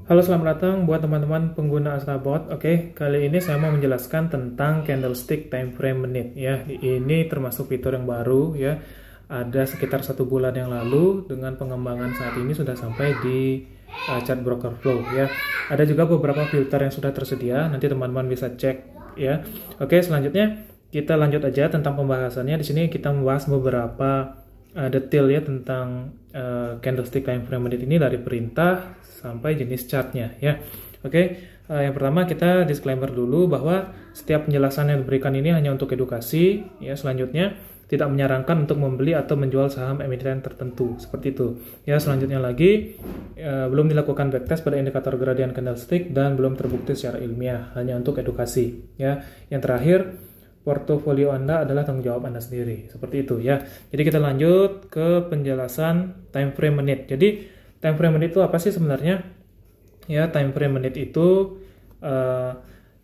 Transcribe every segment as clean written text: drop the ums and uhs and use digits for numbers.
Halo, selamat datang buat teman-teman pengguna Astrabot. Oke, kali ini saya mau menjelaskan tentang candlestick time frame menit ya. Ini termasuk fitur yang baru ya. Ada sekitar 1 bulan yang lalu, dengan pengembangan saat ini sudah sampai di chart broker flow ya. Ada juga beberapa filter yang sudah tersedia. Nanti teman-teman bisa cek ya. Oke, selanjutnya kita lanjut aja tentang pembahasannya. Di sini kita membahas beberapa detail ya tentang candlestick time frame menit ini, dari perintah sampai jenis chartnya ya. Oke, yang pertama kita disclaimer dulu bahwa setiap penjelasan yang diberikan ini hanya untuk edukasi ya. Selanjutnya tidak menyarankan untuk membeli atau menjual saham emiten tertentu, seperti itu ya. Selanjutnya lagi, belum dilakukan backtest pada indikator gradient candlestick dan belum terbukti secara ilmiah, hanya untuk edukasi ya. Yang terakhir, portofolio Anda adalah tanggung jawab Anda sendiri, seperti itu ya. Jadi kita lanjut ke penjelasan time frame menit. Jadi time frame menit itu apa sih sebenarnya? Ya, time frame menit itu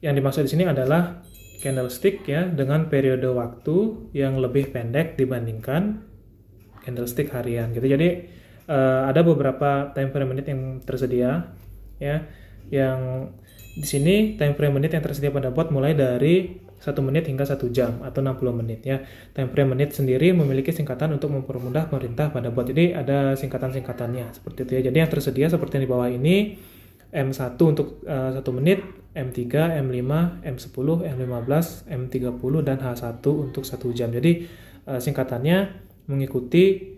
yang dimaksud di sini adalah candlestick ya dengan periode waktu yang lebih pendek dibandingkan candlestick harian gitu. Jadi ada beberapa time frame menit yang tersedia ya. Yang di sini time frame menit yang tersedia pada bot mulai dari 1 menit hingga 1 jam atau 60 menit ya. Time frame menit sendiri memiliki singkatan untuk mempermudah perintah pada bot. Jadi ada singkatan-singkatannya seperti itu ya. Jadi yang tersedia seperti yang di bawah ini: M1 untuk 1 menit, M3, M5, M10, M15, M30, dan H1 untuk 1 jam. Jadi singkatannya mengikuti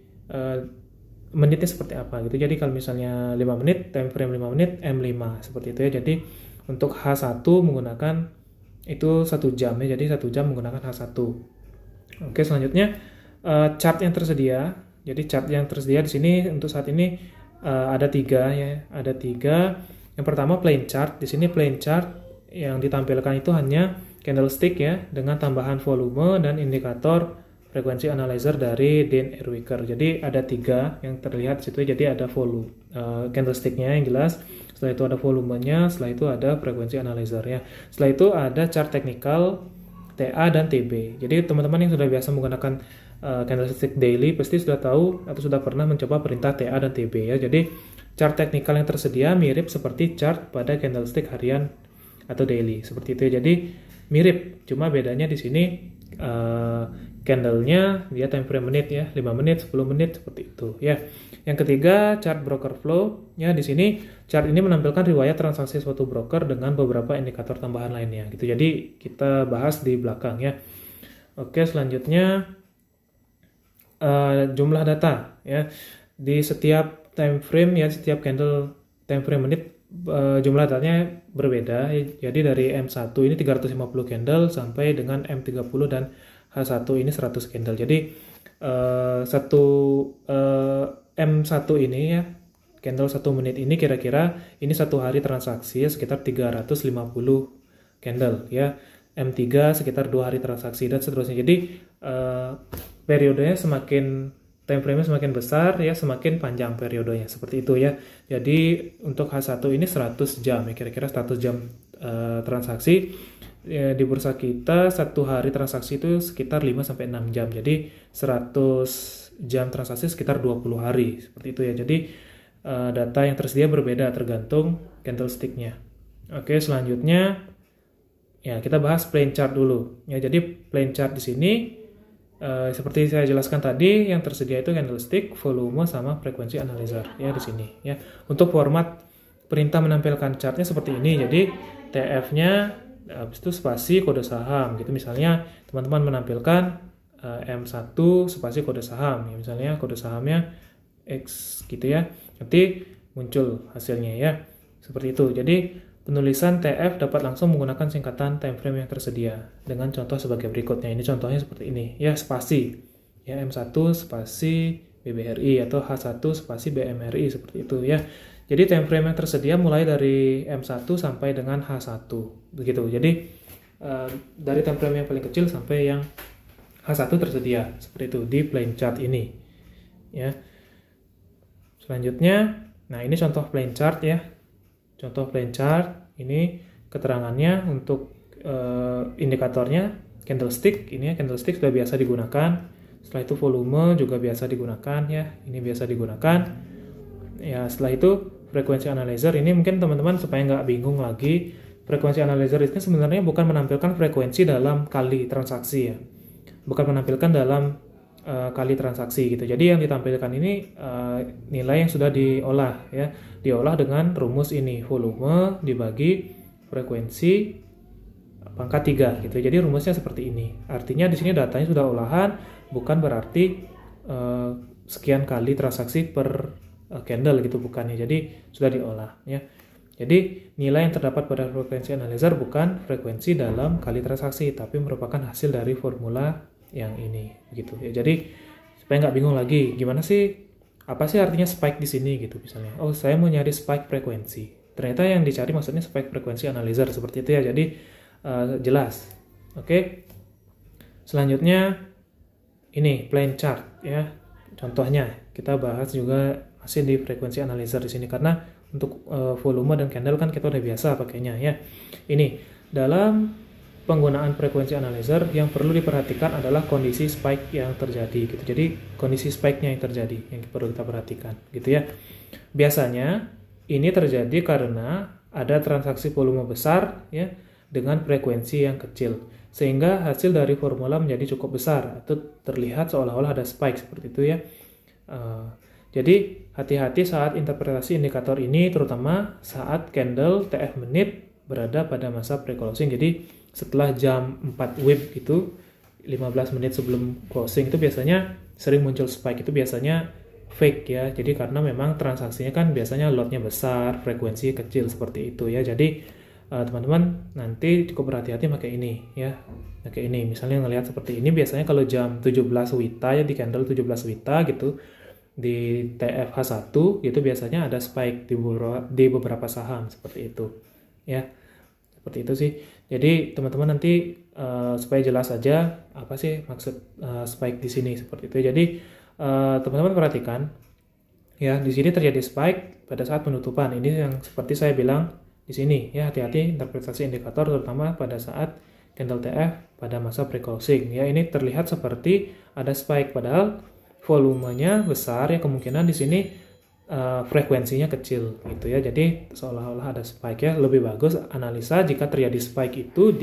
menitnya seperti apa gitu. Jadi kalau misalnya 5 menit, time frame 5 menit, M5 seperti itu ya. Jadi untuk H1 menggunakan itu 1 jam ya, jadi 1 jam menggunakan H1. Oke, selanjutnya chart yang tersedia. Jadi chart yang tersedia di sini untuk saat ini ada 3 ya, ada 3. Yang pertama plain chart. Di sini plain chart yang ditampilkan itu hanya candlestick ya, dengan tambahan volume dan indikator frekuensi analyzer dari Dean Erwicker. Jadi ada 3 yang terlihat di situ. Jadi ada volume candlesticknya yang jelas. Setelah itu ada volumenya, setelah itu ada frekuensi analyzer-nya. Setelah itu ada chart teknikal, TA dan TB. Jadi teman-teman yang sudah biasa menggunakan candlestick daily pasti sudah tahu atau sudah pernah mencoba perintah TA dan TB ya. Jadi chart teknikal yang tersedia mirip seperti chart pada candlestick harian atau daily, seperti itu ya. Jadi mirip, cuma bedanya di sini candlenya dia time frame menit ya, 5 menit, 10 menit seperti itu ya. Yang ketiga, chart broker flow ya. Di sini chart ini menampilkan riwayat transaksi suatu broker dengan beberapa indikator tambahan lainnya gitu. Jadi kita bahas di belakang ya. Oke, selanjutnya jumlah data ya. Di setiap time frame ya, setiap candle time frame menit jumlah datanya berbeda. Jadi dari M1 ini 350 candle sampai dengan M30 dan H1 ini 100 candle. Jadi M1 ini ya, candle 1 menit ini kira-kira ini 1 hari transaksi ya, sekitar 350 candle ya. M3 sekitar 2 hari transaksi dan seterusnya. Jadi periodenya semakin, time frame-nya semakin besar ya, semakin panjang periodenya, seperti itu ya. Jadi untuk H1 ini 100 jam ya, kira-kira 100 jam transaksi ya. Di bursa kita 1 hari transaksi itu sekitar 5-6 jam. Jadi 100 jam transaksi sekitar 20 hari, seperti itu ya. Jadi data yang tersedia berbeda tergantung candlestick-nya. Oke, selanjutnya ya kita bahas plain chart dulu ya. Jadi plain chart di sini seperti saya jelaskan tadi, yang tersedia itu candlestick, volume, sama frekuensi analyzer ya di sini ya. Untuk format perintah menampilkan chartnya seperti ini. Jadi TF-nya habis itu spasi kode saham gitu. Misalnya teman-teman menampilkan M1 spasi kode saham ya, misalnya kode sahamnya X gitu ya. Nanti muncul hasilnya ya. Seperti itu. Jadi penulisan TF dapat langsung menggunakan singkatan time frame yang tersedia dengan contoh sebagai berikutnya. Ini contohnya seperti ini ya, spasi ya, M1 spasi BBRI atau H1 spasi BMRI, seperti itu ya. Jadi time frame yang tersedia mulai dari M1 sampai dengan H1 begitu. Jadi dari time frame yang paling kecil sampai yang H1 tersedia seperti itu di plain chart ini ya. Selanjutnya, nah ini contoh plain chart ya. Contoh plain chart ini keterangannya untuk indikatornya candlestick. Ini ya, candlestick sudah biasa digunakan. Setelah itu volume juga biasa digunakan ya. Ini biasa digunakan. Ya, setelah itu frekuensi analyzer ini mungkin teman-teman supaya nggak bingung lagi, frekuensi analyzer itu sebenarnya bukan menampilkan frekuensi dalam kali transaksi ya, bukan menampilkan dalam kali transaksi gitu. Jadi yang ditampilkan ini nilai yang sudah diolah ya, diolah dengan rumus ini, volume dibagi frekuensi pangkat 3 gitu. Jadi rumusnya seperti ini. Artinya di sini datanya sudah olahan, bukan berarti sekian kali transaksi per candle gitu, bukannya. Jadi sudah diolah ya. Jadi nilai yang terdapat pada frekuensi analyzer bukan frekuensi dalam kali transaksi, tapi merupakan hasil dari formula yang ini gitu ya. Jadi supaya nggak bingung lagi, gimana sih, apa sih artinya spike di sini gitu misalnya. Oh, saya mau nyari spike frekuensi. Ternyata yang dicari maksudnya spike frekuensi analyzer seperti itu ya. Jadi jelas. Oke. Selanjutnya ini plain chart ya. Contohnya kita bahas juga masih di frekuensi analyzer di sini karena untuk volume dan candle kan kita udah biasa pakainya ya. Ini dalam penggunaan frekuensi analyzer yang perlu diperhatikan adalah kondisi spike yang terjadi gitu. Jadi kondisi spike-nya yang terjadi yang perlu kita perhatikan gitu ya. Biasanya ini terjadi karena ada transaksi volume besar ya dengan frekuensi yang kecil, sehingga hasil dari formula menjadi cukup besar atau terlihat seolah-olah ada spike seperti itu ya. Jadi hati-hati saat interpretasi indikator ini, terutama saat candle TF menit berada pada masa pre-closing. Jadi setelah jam 4 WIB itu 15 menit sebelum closing itu biasanya sering muncul spike, itu biasanya fake ya. Jadi karena memang transaksinya kan biasanya lotnya besar, frekuensi kecil seperti itu ya. Jadi teman-teman nanti cukup berhati-hati pakai ini ya. Pakai ini misalnya ngelihat seperti ini, biasanya kalau jam 17 WITA ya, di candle 17 WITA gitu di TFH1 itu biasanya ada spike di beberapa saham seperti itu ya. Seperti itu sih. Jadi teman-teman nanti supaya jelas aja apa sih maksud spike di sini seperti itu. Jadi teman-teman perhatikan ya, di sini terjadi spike pada saat penutupan. Ini yang seperti saya bilang di sini ya, hati-hati interpretasi indikator terutama pada saat candle TF pada masa pre-closing ya. Ini terlihat seperti ada spike padahal volumenya besar ya, kemungkinan di sini frekuensinya kecil gitu ya. Jadi seolah-olah ada spike ya. Lebih bagus analisa jika terjadi spike itu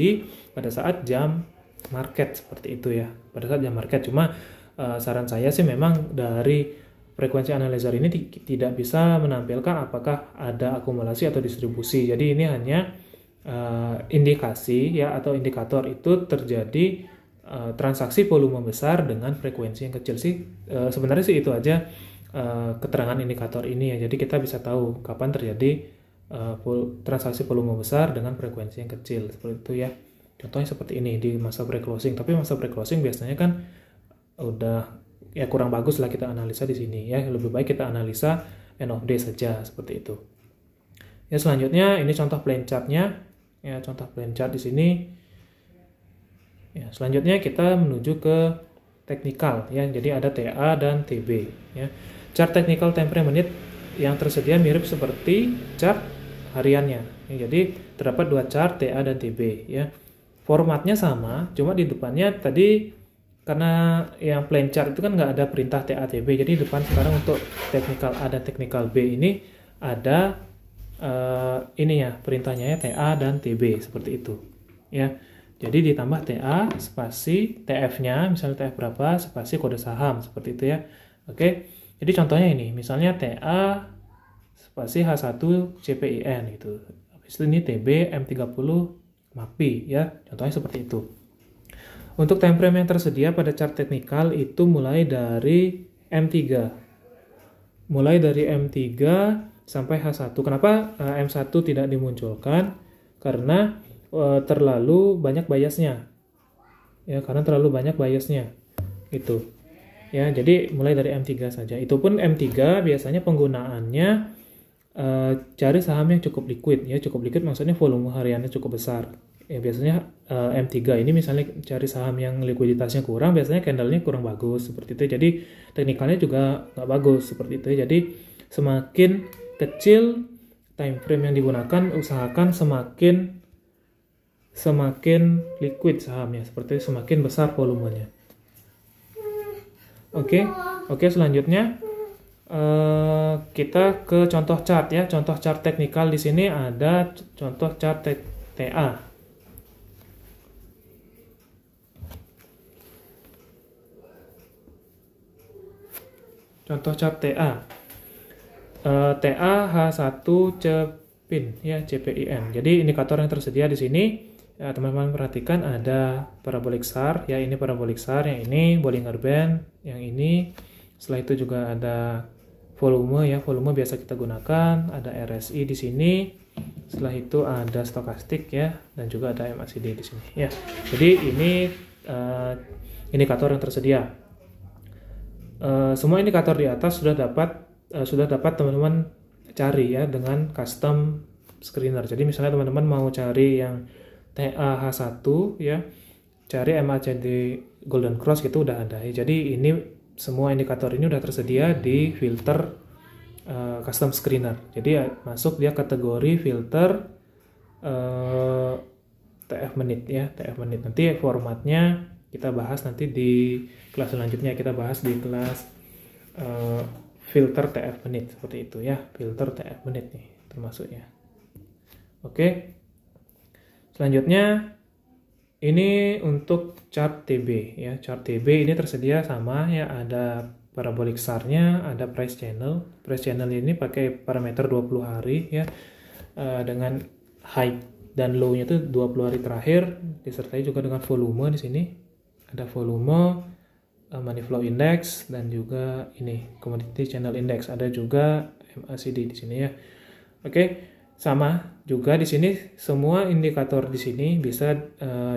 pada saat jam market seperti itu ya. Pada saat jam market. Cuma saran saya sih memang dari frekuensi analyzer ini tidak bisa menampilkan apakah ada akumulasi atau distribusi. Jadi ini hanya indikasi ya, atau indikator itu terjadi transaksi volume besar dengan frekuensi yang kecil sih. Sebenarnya sih itu aja keterangan indikator ini ya. Jadi kita bisa tahu kapan terjadi transaksi volume besar dengan frekuensi yang kecil seperti itu ya. Contohnya seperti ini di masa pre-closing. Tapi masa pre-closing biasanya kan udah ya kurang bagus lah kita analisa di sini ya. Lebih baik kita analisa end of day saja seperti itu. Ya selanjutnya ini contoh plain chart-nya ya, contoh plain chart di sini. Ya, selanjutnya kita menuju ke teknikal ya. Jadi ada TA dan TB ya. Chart technical time frame menit yang tersedia mirip seperti chart hariannya. Ya, jadi terdapat dua chart TA dan TB ya. Formatnya sama, cuma di depannya tadi karena yang plain chart itu kan nggak ada perintah TA TB. Jadi di depan sekarang untuk technical A dan technical B ini ada ini ya perintahnya ya, TA dan TB seperti itu ya. Jadi ditambah TA spasi TF-nya, misalnya TF berapa, spasi kode saham, seperti itu ya. Oke, jadi contohnya ini, misalnya TA spasi H1 CPIN gitu. Habis itu ini TB M30 MACD ya, contohnya seperti itu. Untuk time frame yang tersedia pada chart teknikal itu mulai dari M3. Mulai dari M3 sampai H1. Kenapa M1 tidak dimunculkan? Karena terlalu banyak biasnya ya, karena terlalu banyak biasnya itu ya. Jadi mulai dari M3 saja. Itu pun M3 biasanya penggunaannya cari saham yang cukup liquid ya. Cukup liquid maksudnya volume hariannya cukup besar ya. Biasanya M3 ini misalnya cari saham yang likuiditasnya kurang, biasanya candlenya kurang bagus seperti itu. Jadi teknikalnya juga nggak bagus seperti itu. Jadi semakin kecil time frame yang digunakan, usahakan semakin liquid sahamnya, seperti itu, semakin besar volumenya. Oke, selanjutnya Kita ke contoh chart ya, contoh chart teknikal. Di sini ada contoh chart TA. Contoh chart TA. TA H1 CPIN ya, CPIN. Jadi indikator yang tersedia di sini, ya, teman-teman perhatikan ada parabolic SAR ya, ini parabolic SAR, yang ini Bollinger Band, yang ini. Setelah itu juga ada volume ya, volume biasa kita gunakan, ada RSI di sini. Setelah itu ada stokastik ya, dan juga ada MACD di sini ya. Jadi ini indikator yang tersedia. Semua indikator di atas sudah dapat teman-teman cari ya dengan custom screener. Jadi misalnya teman-teman mau cari yang TAH1 ya, cari MACD Golden Cross gitu udah ada ya. Jadi ini semua indikator ini udah tersedia di filter custom screener. Jadi ya, masuk dia kategori filter TF menit ya, TF menit. Nanti formatnya kita bahas nanti di kelas selanjutnya, kita bahas di kelas filter TF menit seperti itu ya, filter TF menit nih termasuknya. Oke. Selanjutnya ini untuk chart TB ya. Chart TB ini tersedia sama ya, ada parabolic SAR-nya, ada price channel. Price channel ini pakai parameter 20 hari ya. Dengan high dan low-nya itu 20 hari terakhir, disertai juga dengan volume di sini. Ada volume, money flow index, dan juga ini commodity channel index. Ada juga MACD di sini ya. Oke, sama juga di sini semua indikator di sini bisa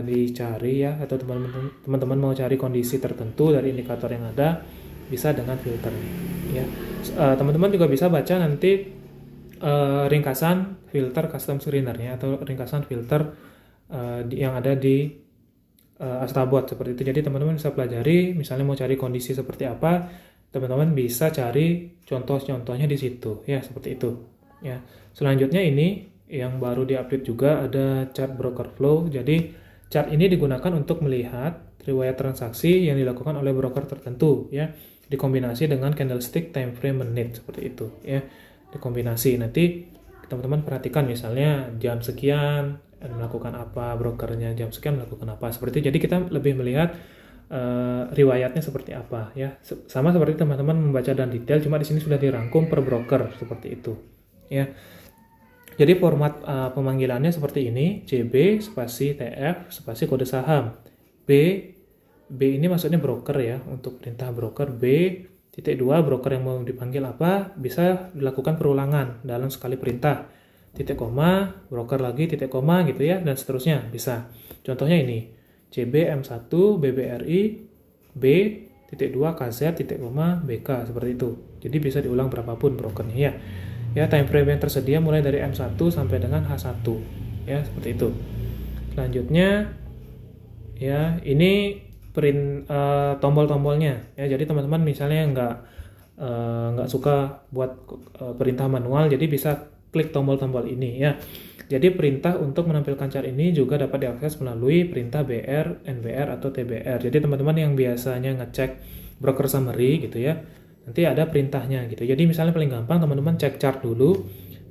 dicari ya, atau teman-teman mau cari kondisi tertentu dari indikator yang ada bisa dengan filter ya. Teman-teman juga bisa baca nanti ringkasan filter custom screener-nya atau ringkasan filter yang ada di Astabot seperti itu. Jadi teman-teman bisa pelajari, misalnya mau cari kondisi seperti apa, teman-teman bisa cari contoh-contohnya di situ ya, seperti itu ya. Selanjutnya ini yang baru diupdate juga ada chart broker flow. Jadi chart ini digunakan untuk melihat riwayat transaksi yang dilakukan oleh broker tertentu ya, dikombinasi dengan candlestick time frame menit seperti itu ya. Dikombinasi, nanti teman-teman perhatikan misalnya jam sekian melakukan apa, brokernya jam sekian melakukan apa, seperti itu. Jadi kita lebih melihat riwayatnya seperti apa ya. Sama seperti teman-teman membaca dan detail, cuma di sini sudah dirangkum per broker seperti itu ya. Jadi format pemanggilannya seperti ini, CB spasi TF spasi kode saham. B ini maksudnya broker ya, untuk perintah broker. B.2 broker yang mau dipanggil apa, bisa dilakukan perulangan dalam sekali perintah. Titik koma, broker lagi, titik koma gitu ya, dan seterusnya bisa. Contohnya ini, CB M1 BBRI B.2 KZ titik koma BK seperti itu. Jadi bisa diulang berapapun brokernya ya. Ya, time frame yang tersedia mulai dari M1 sampai dengan H1 ya, seperti itu. Selanjutnya ya, ini print tombol-tombolnya ya. Jadi teman-teman misalnya nggak suka buat perintah manual, jadi bisa klik tombol-tombol ini ya. Jadi perintah untuk menampilkan chart ini juga dapat diakses melalui perintah BR, NBR, atau TBR. Jadi teman-teman yang biasanya ngecek broker summary gitu ya, nanti ada perintahnya gitu. Jadi misalnya paling gampang teman-teman cek chart dulu.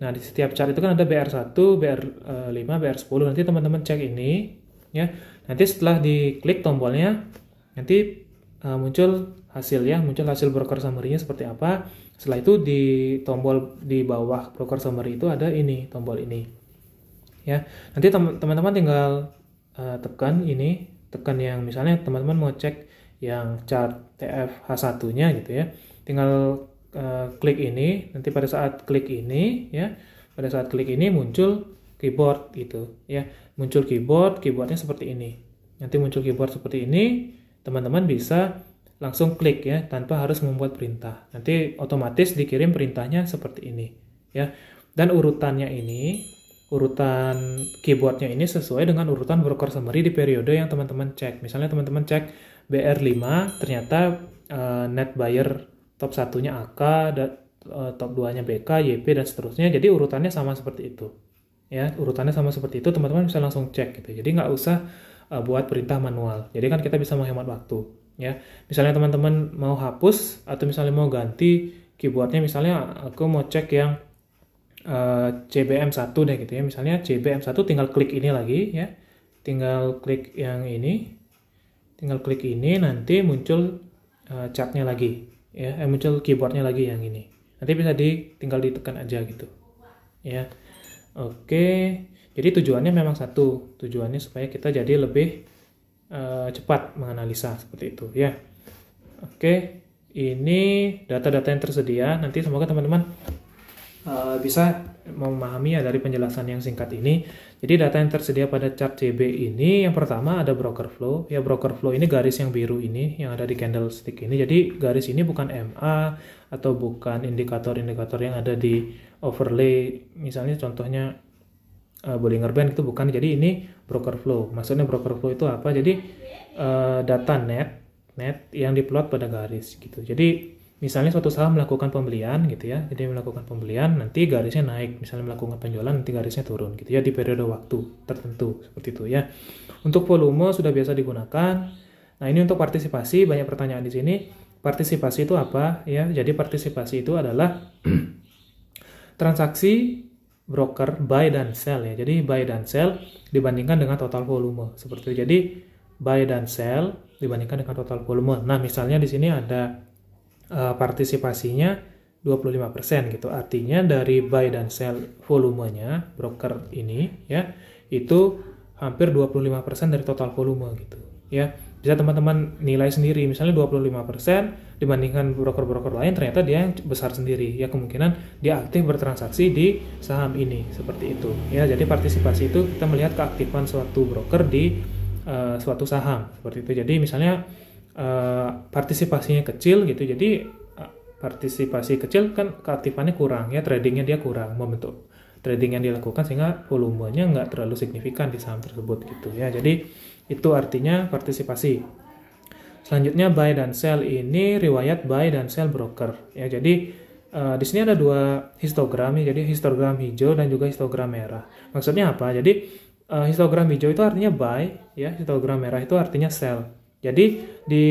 Nah, di setiap chart itu kan ada BR1, BR5, BR10. Nanti teman-teman cek ini ya. Nanti setelah diklik tombolnya, nanti muncul hasil ya, muncul hasil broker summary-nya seperti apa. Setelah itu di tombol di bawah broker summary itu ada ini, tombol ini ya. Nanti teman-teman tinggal tekan yang misalnya teman-teman mau cek yang chart TF H1-nya gitu ya. Tinggal klik ini, nanti pada saat klik ini ya, pada saat klik ini muncul keyboard gitu ya. Muncul keyboardnya seperti ini. Nanti muncul keyboard seperti ini, teman-teman bisa langsung klik ya, tanpa harus membuat perintah. Nanti otomatis dikirim perintahnya seperti ini ya. Dan urutannya ini, urutan keyboardnya ini sesuai dengan urutan broker summary di periode yang teman-teman cek. Misalnya teman-teman cek BR5, ternyata net buyer top 1-nya AK, top 2-nya BK, YP, dan seterusnya. Jadi urutannya sama seperti itu ya. Urutannya sama seperti itu, teman-teman bisa langsung cek gitu. Jadi nggak usah buat perintah manual. Jadi kan kita bisa menghemat waktu ya. Misalnya teman-teman mau hapus atau misalnya mau ganti keyboardnya misalnya aku mau cek yang CBM1 deh gitu ya. Misalnya CBM1 tinggal klik ini lagi ya. Tinggal klik yang ini. Tinggal klik ini nanti muncul chartnya lagi ya. Muncul keyboardnya lagi yang ini. Nanti bisa tinggal ditekan aja gitu. Ya. Oke. Jadi tujuannya memang satu. Tujuannya supaya kita jadi lebih cepat menganalisa seperti itu ya. Oke, ini data-data yang tersedia. Nanti semoga teman-teman bisa memahami ya dari penjelasan yang singkat ini. Jadi data yang tersedia pada chart CB ini, yang pertama ada broker flow. Ya, broker flow ini garis yang biru ini yang ada di candlestick ini. Jadi garis ini bukan MA atau bukan indikator-indikator yang ada di overlay. Misalnya contohnya Bollinger Band itu bukan. Jadi ini broker flow. Maksudnya broker flow itu apa? Jadi data net yang diplot pada garis gitu. Jadi misalnya suatu saham melakukan pembelian gitu ya. Jadi melakukan pembelian, nanti garisnya naik. Misalnya melakukan penjualan, nanti garisnya turun gitu ya di periode waktu tertentu seperti itu ya. Untuk volume sudah biasa digunakan. Nah, ini untuk partisipasi, banyak pertanyaan di sini. Partisipasi itu apa ya? Jadi partisipasi itu adalah transaksi broker buy dan sell ya. Jadi buy dan sell dibandingkan dengan total volume seperti itu. Jadi buy dan sell dibandingkan dengan total volume. Nah, misalnya di sini ada partisipasinya 25% gitu. Artinya dari buy dan sell volumenya broker ini ya, itu hampir 25% dari total volume gitu. Ya, bisa teman-teman nilai sendiri. Misalnya 25% dibandingkan broker-broker lain, ternyata dia yang besar sendiri. Ya, kemungkinan dia aktif bertransaksi di saham ini seperti itu. Ya, jadi partisipasi itu kita melihat keaktifan suatu broker di suatu saham seperti itu. Jadi misalnya partisipasinya kecil gitu, jadi partisipasi kecil kan keaktifannya kurang ya, tradingnya dia kurang, membentuk trading yang dilakukan sehingga volumenya nggak terlalu signifikan di saham tersebut gitu ya. Jadi itu artinya partisipasi. Selanjutnya buy dan sell ini riwayat buy dan sell broker ya. Jadi di sini ada dua histogram ya, jadi histogram hijau dan juga histogram merah. Maksudnya apa? Jadi histogram hijau itu artinya buy, ya. Histogram merah itu artinya sell. Jadi di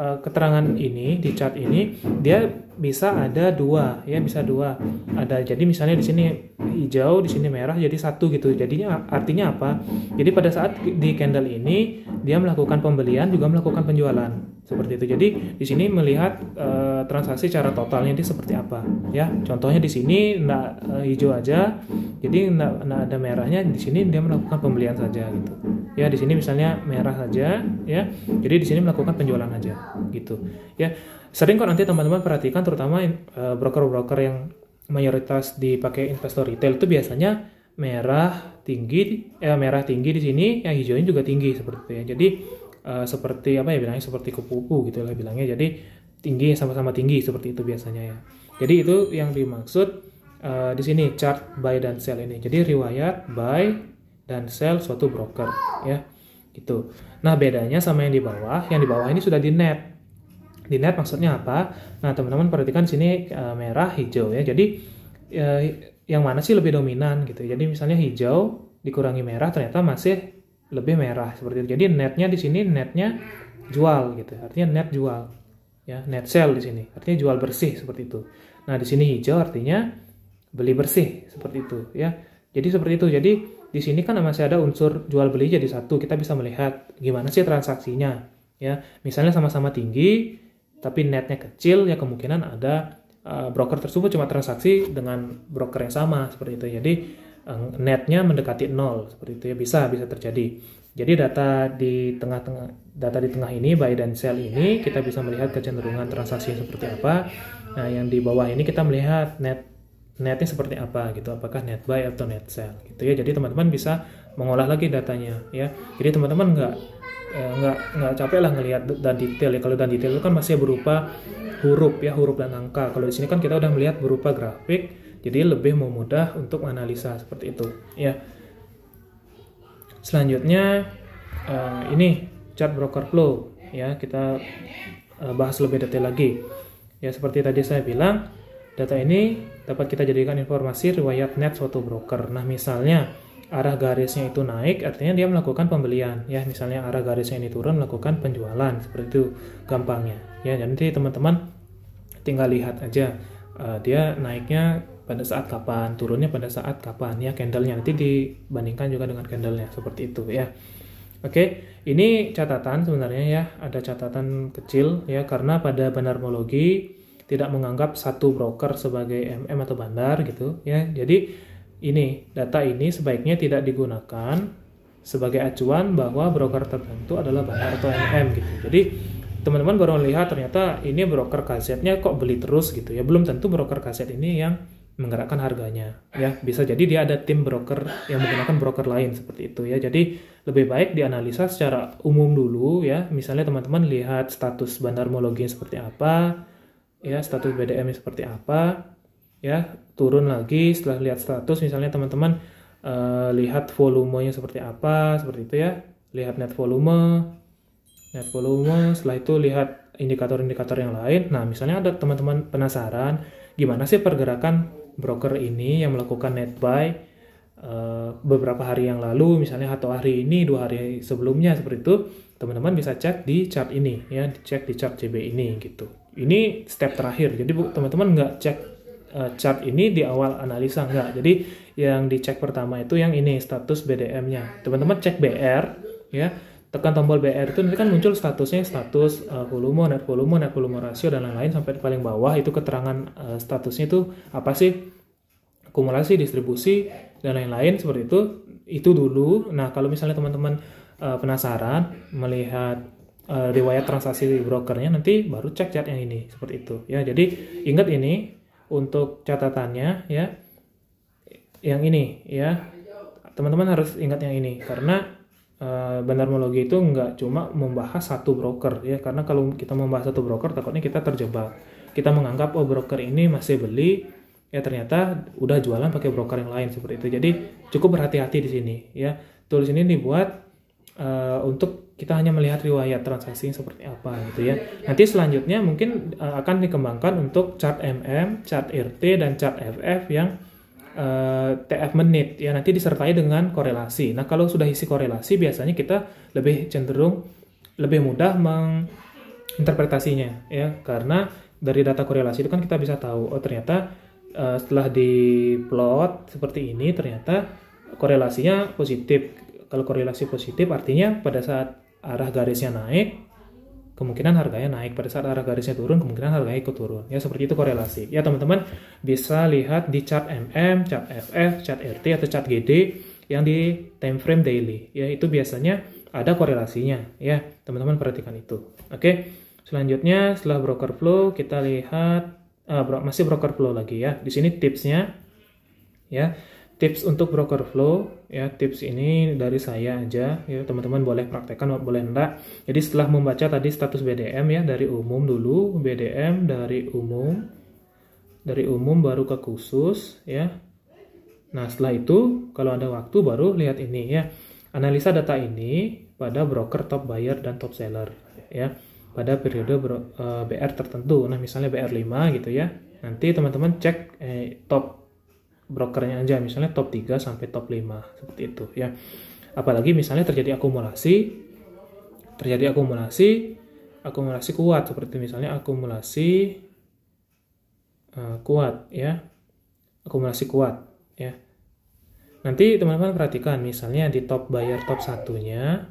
keterangan ini, di chart ini, dia bisa ada dua, ya, bisa dua. Ada, jadi misalnya di sini hijau, di sini merah, jadi satu gitu. Jadinya artinya apa? Jadi pada saat di candle ini dia melakukan pembelian juga melakukan penjualan seperti itu. Jadi di sini melihat transaksi secara totalnya itu seperti apa, ya. Contohnya di sini hijau aja, jadi nggak ada merahnya. Di sini dia melakukan pembelian saja gitu. Ya, di sini misalnya merah saja, ya. Jadi di sini melakukan penjualan aja, gitu. Ya, sering kok nanti teman-teman perhatikan, terutama broker-broker yang mayoritas dipakai investor retail itu biasanya merah tinggi di sini, yang hijaunya juga tinggi seperti itu ya. Jadi seperti apa ya bilangnya, seperti kupu-kupu gitu lah bilangnya. Jadi tinggi, sama-sama tinggi seperti itu biasanya ya. Jadi itu yang dimaksud di sini chart buy dan sell ini. Jadi riwayat buy dan sell suatu broker ya gitu. Nah, bedanya sama yang di bawah ini sudah di net. Di net maksudnya apa? Nah, teman-teman perhatikan sini merah hijau ya. Jadi yang mana sih lebih dominan gitu. Jadi misalnya hijau dikurangi merah ternyata masih lebih merah seperti itu. Jadi netnya di sini netnya jual gitu. Artinya net jual ya, net sell di sini. Artinya jual bersih seperti itu. Nah, di sini hijau artinya beli bersih seperti itu ya. Jadi seperti itu. Jadi di sini kan masih ada unsur jual beli jadi satu. Kita bisa melihat gimana sih transaksinya ya. Misalnya sama-sama tinggi tapi netnya kecil ya, kemungkinan ada broker tersebut cuma transaksi dengan broker yang sama seperti itu. Jadi netnya mendekati 0 seperti itu ya, bisa terjadi. Jadi data di tengah ini buy dan sell ini kita bisa melihat kecenderungan transaksi seperti apa. Nah, yang di bawah ini kita melihat netnya seperti apa gitu, apakah net buy atau net sell gitu ya. Jadi teman-teman bisa mengolah lagi datanya ya. Jadi teman-teman nggak capek lah ngelihat dan detail ya. Kalau dan detail itu kan masih berupa huruf dan angka. Kalau di sini kan kita udah melihat berupa grafik, jadi lebih memudah untuk menganalisa seperti itu ya. Selanjutnya ini chart broker flow ya, kita bahas lebih detail lagi ya. Seperti tadi saya bilang, data ini dapat kita jadikan informasi riwayat net suatu broker. Nah, misalnya arah garisnya itu naik, artinya dia melakukan pembelian ya. Misalnya arah garisnya ini turun, melakukan penjualan, seperti itu gampangnya ya. Nanti teman-teman tinggal lihat aja dia naiknya pada saat kapan, turunnya pada saat kapan ya candlenya, nanti dibandingkan juga dengan candlenya seperti itu ya. Oke, ini catatan sebenarnya ya, ada catatan kecil ya, karena pada bandarmologi tidak menganggap satu broker sebagai MM atau bandar gitu ya. Jadi ini data ini sebaiknya tidak digunakan sebagai acuan bahwa broker tertentu adalah bandar atau MM gitu. Jadi teman-teman baru lihat ternyata ini broker KZ-nya kok beli terus gitu ya. Belum tentu broker KZ ini yang menggerakkan harganya ya, bisa jadi dia ada tim broker yang menggunakan broker lain seperti itu ya. Jadi lebih baik dianalisa secara umum dulu ya, misalnya teman-teman lihat status bandarmologi seperti apa ya, status BDM seperti apa ya, turun lagi setelah lihat status, misalnya teman-teman lihat volumenya seperti apa, seperti itu ya, lihat net volume, setelah itu lihat indikator-indikator yang lain. Nah misalnya ada teman-teman penasaran gimana sih pergerakan broker ini yang melakukan net buy beberapa hari yang lalu misalnya, atau hari ini, 2 hari sebelumnya, seperti itu teman-teman bisa cek di chart ini ya, cek di chart CB ini gitu. Ini step terakhir, jadi teman-teman nggak cek chart ini di awal analisa, nggak. Jadi yang dicek pertama itu yang ini, status BDM-nya. Teman-teman cek BR ya, tekan tombol BR itu nanti kan muncul statusnya, status volume, net volume rasio dan lain-lain sampai di paling bawah itu keterangan statusnya itu apa sih, akumulasi, distribusi dan lain-lain seperti itu dulu. Nah kalau misalnya teman-teman penasaran melihat riwayat transaksi brokernya, nanti baru cek chart yang ini seperti itu ya. Jadi ingat ini untuk catatannya ya, yang ini ya, teman-teman harus ingat yang ini, karena bandarmologi itu nggak cuma membahas satu broker ya, karena kalau kita membahas satu broker takutnya kita terjebak, kita menganggap oh broker ini masih beli ya, ternyata udah jualan pakai broker yang lain seperti itu. Jadi cukup berhati-hati di sini ya. Tools ini dibuat untuk kita hanya melihat riwayat transaksi seperti apa gitu ya. Nanti selanjutnya mungkin akan dikembangkan untuk chart MM, chart RT dan chart FF yang TF menit ya, nanti disertai dengan korelasi. Nah kalau sudah isi korelasi biasanya kita lebih cenderung lebih mudah menginterpretasinya ya, karena dari data korelasi itu kan kita bisa tahu oh ternyata setelah diplot seperti ini ternyata korelasinya positif. Kalau korelasi positif artinya pada saat arah garisnya naik kemungkinan harganya naik, pada saat arah garisnya turun kemungkinan harganya ikut turun ya, seperti itu korelasi ya. Teman-teman bisa lihat di chart MM, chart FF, chart RT atau chart GD yang di time frame daily ya, itu biasanya ada korelasinya ya, teman-teman perhatikan itu. Oke, selanjutnya setelah broker flow kita lihat masih broker flow lagi ya. Di sini tipsnya ya, tips untuk broker flow ya, tips ini dari saya aja ya, teman-teman boleh praktekkan boleh enggak. Jadi setelah membaca tadi status BDM ya, dari umum dulu, BDM dari umum baru ke khusus ya. Nah setelah itu kalau ada waktu baru lihat ini ya, analisa data ini pada broker top buyer dan top seller ya, pada periode BR tertentu. Nah misalnya BR5 gitu ya, nanti teman-teman cek top brokernya aja, misalnya top 3 sampai top 5 seperti itu ya. Apalagi misalnya terjadi akumulasi kuat, seperti misalnya akumulasi kuat ya, akumulasi kuat ya. Nanti teman-teman perhatikan misalnya di top buyer top satunya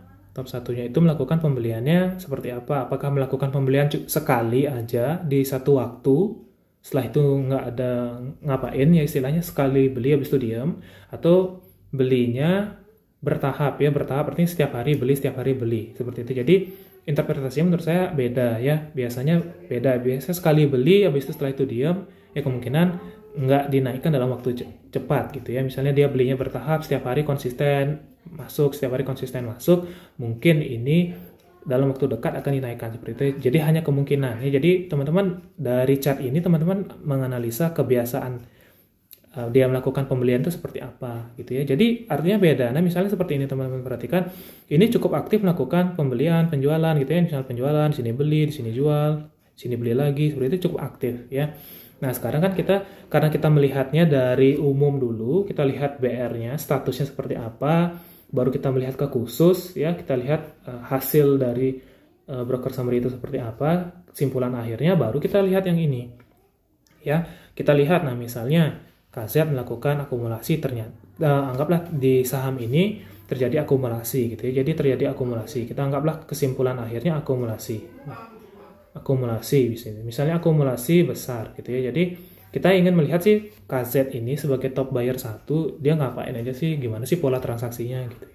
itu melakukan pembeliannya seperti apa, apakah melakukan pembelian sekali aja di satu waktu, setelah itu nggak ada ngapain ya, istilahnya sekali beli habis itu diam, atau belinya bertahap ya, bertahap artinya setiap hari beli seperti itu. Jadi interpretasinya menurut saya beda ya, biasanya sekali beli habis itu setelah itu diam ya, kemungkinan nggak dinaikkan dalam waktu cepat gitu ya. Misalnya dia belinya bertahap, setiap hari konsisten masuk, mungkin ini dalam waktu dekat akan dinaikkan seperti itu. Jadi hanya kemungkinan ya. Jadi teman-teman dari chart ini teman-teman menganalisa kebiasaan dia melakukan pembelian itu seperti apa gitu ya. Jadi artinya beda. Nah misalnya seperti ini teman-teman perhatikan, ini cukup aktif melakukan pembelian, penjualan gitu ya. Misalnya penjualan, sini beli, di sini jual, sini beli lagi, seperti itu cukup aktif ya. Nah sekarang kan karena kita melihatnya dari umum dulu, kita lihat BR-nya statusnya seperti apa, baru kita melihat ke khusus ya, kita lihat hasil dari broker summary itu seperti apa, kesimpulan akhirnya baru kita lihat yang ini. Ya, kita lihat, nah misalnya KZ melakukan akumulasi, ternyata anggaplah di saham ini terjadi akumulasi gitu ya. Jadi terjadi akumulasi. Kita anggaplah kesimpulan akhirnya akumulasi. Nah, akumulasi misalnya akumulasi besar gitu ya. Jadi kita ingin melihat sih KZ ini sebagai top buyer 1, dia ngapain aja sih, gimana sih pola transaksinya gitu.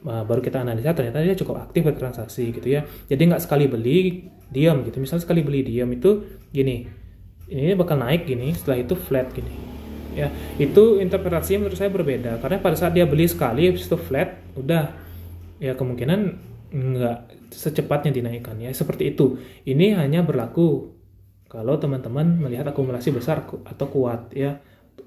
Baru kita analisa, ternyata dia cukup aktif bertransaksi gitu ya. Jadi nggak sekali beli diam gitu. Misalnya sekali beli diam itu gini, ini bakal naik gini, setelah itu flat gini. Ya, itu interpretasinya menurut saya berbeda. Karena pada saat dia beli sekali, habis itu flat, udah ya kemungkinan nggak secepatnya dinaikkan ya. Seperti itu. Ini hanya berlaku kalau teman-teman melihat akumulasi besar atau kuat ya.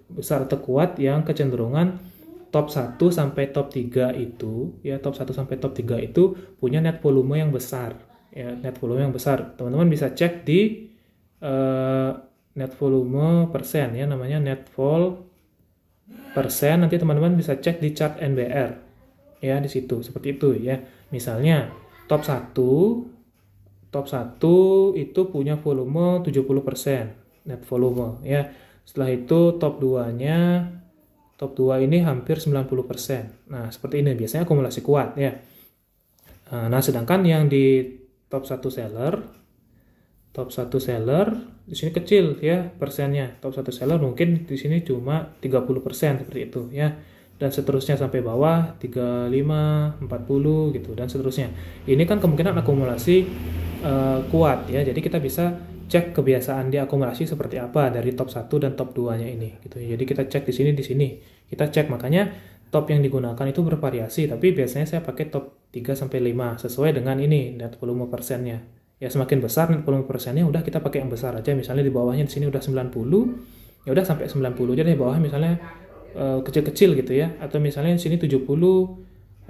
Besar atau kuat yang kecenderungan top 1 sampai top 3 itu, ya top 1 sampai top 3 itu punya net volume yang besar. Ya, net volume yang besar. Teman-teman bisa cek di net volume persen ya, namanya net vol persen. Nanti teman-teman bisa cek di chart NBR. Ya, di situ seperti itu ya. Misalnya top 1 itu punya volume 70% net volume ya. Setelah itu top 2-nya, top 2 ini hampir 90%. Nah, seperti ini biasanya akumulasi kuat ya. Nah, sedangkan yang di top 1 seller di sini kecil ya persennya. Top 1 seller mungkin di sini cuma 30% seperti itu ya. Dan seterusnya sampai bawah 35, 40 gitu dan seterusnya. Ini kan kemungkinan akumulasi kuat ya. Jadi kita bisa cek kebiasaan dia akumulasi seperti apa dari top 1 dan top 2-nya ini gitu. Jadi kita cek di sini. Kita cek, makanya top yang digunakan itu bervariasi, tapi biasanya saya pakai top 3 sampai 5 sesuai dengan ini net volume persennya. Ya, semakin besar net volume persennya udah kita pakai yang besar aja. Misalnya di bawahnya di sini udah 90, ya udah sampai 90 aja deh, bawah misalnya kecil-kecil gitu ya. Atau misalnya di sini 70,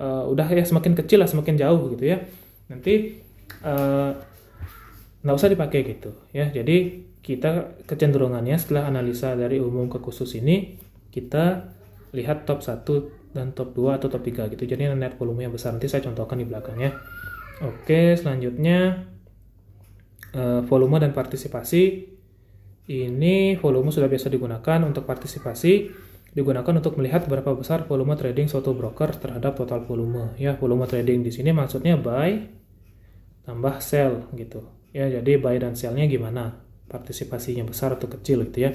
udah ya semakin kecil lah semakin jauh gitu ya. Nanti nggak usah dipakai gitu ya. Jadi kita kecenderungannya setelah analisa dari umum ke khusus ini, kita lihat top 1 dan top 2 atau top 3 gitu. Jadi net volume yang besar, nanti saya contohkan di belakangnya. Oke, selanjutnya volume dan partisipasi. Ini volume sudah biasa digunakan. Untuk partisipasi digunakan untuk melihat berapa besar volume trading suatu broker terhadap total volume ya. Volume trading di sini maksudnya buy tambah sell gitu ya. Jadi buy dan sell-nya gimana, partisipasinya besar atau kecil gitu ya.